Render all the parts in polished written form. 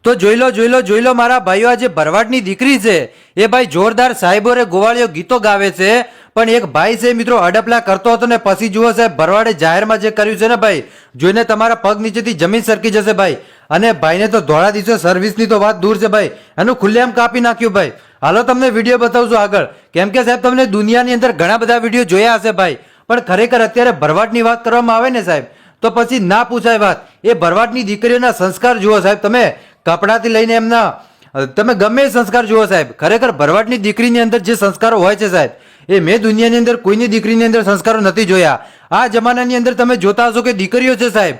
તો જોઈ લો મારા ભાઈઓ, આ જે ભરવાડની દીકરી છે એ ભાઈ જોરદાર સાહેબો રે ગોવાળીઓ ગીતો ગાવે છે, પણ એક ભાઈ છે મિત્રો અડપલા કરતો હતો ને પછી જુઓ સાહેબ ભરવાડે જાહેરમાં જે કર્યું છે ને ભાઈ, જોઈને તમારા પગ નીચેથી જમીન સરકી જશે ભાઈ. અને ભાઈને તો ધોળા દિવસે સર્વિસની તો વાત દૂર છે ભાઈ, એનું ખુલ્લેઆમ કાપી નાખ્યું ભાઈ. હાલો તમને વિડીયો બતાવજો આગળ, કેમ કે સાહેબ તમને દુનિયાની અંદર ઘણા બધા વિડીયો જોયા હશે ભાઈ, પણ ખરેખર અત્યારે ભરવાડની વાત કરવામાં આવે ને સાહેબ તો પછી ના પૂછાય વાત. એ ભરવાડની દીકરીઓના સંસ્કાર જુઓ સાહેબ, તમે કપડાથી લઈને એમના તમે ગમે એ સંસ્કાર જુઓ સાહેબ. ખરેખર ભરવાડની દીકરીની અંદર જે સંસ્કારો હોય છે સાહેબ, એ મેં દુનિયાની અંદર કોઈની દીકરીની અંદર સંસ્કારો નથી જોયા. આ જમાનાની અંદર તમે જોતા હશો કે દીકરીઓ છે સાહેબ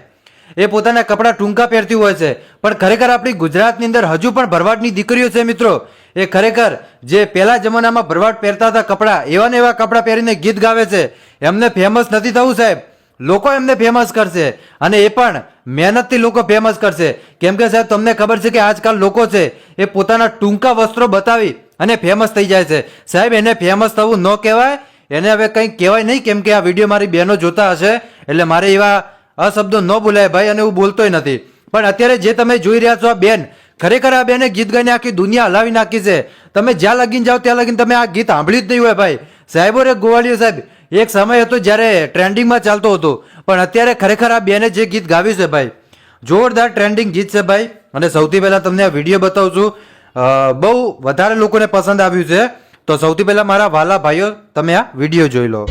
એ પોતાના કપડાં ટૂંકા પહેરતી હોય છે, પણ ખરેખર આપણી ગુજરાતની અંદર હજુ પણ ભરવાડની દીકરીઓ છે મિત્રો, એ ખરેખર જે પહેલા જમાનામાં ભરવાડ પહેરતા હતા કપડાં, એવા ને એવા કપડાં પહેરીને ગીત ગાવે છે. એમને ફેમસ નથી થવું સાહેબ, લોકો એમને ફેમસ કરશે, અને એ પણ મહેનતથી લોકો ફેમસ કરશે. કેમ કે સાહેબ તમને ખબર છે કે આજકાલ લોકો છે એ પોતાના ટૂંકા વસ્ત્રો બતાવી અને ફેમસ થઈ જાય છે સાહેબ. એને ફેમસ થવું ન કહેવાય, એને હવે કંઈ કહેવાય નહીં, કેમ કે આ વિડીયો મારી બહેનો જોતા હશે એટલે મારે એવા અશબ્દો ન બોલાય ભાઈ, અને હું બોલતોય નથી. પણ અત્યારે જે તમે જોઈ રહ્યા છો આ બેન, ખરેખર આ બેને ગીત ગાઈને આખી દુનિયા હલાવી નાખી છે. તમે જ્યાં લગીને જાઓ ત્યાં લગીને તમે આ ગીત સાંભળ્યું જ નહીં હોય ભાઈ. સાહેબો રે ગોવાળીઓ સાહેબ, એક સમય હતો જ્યારે ટ્રેન્ડિંગમાં ચાલતો હતો, પણ અત્યારે ખરેખર આ બેને જે ગીત ગાવ્યું છે ભાઈ, જોરદાર ટ્રેન્ડિંગ ગીત છે ભાઈ. અને સૌથી પહેલાં તમને આ વિડીયો બતાવું છું, બહુ વધારે લોકોને પસંદ આવ્યું છે. તો સૌથી પહેલાં મારા વાલા ભાઈઓ તમે આ વિડીયો જોઈ લો.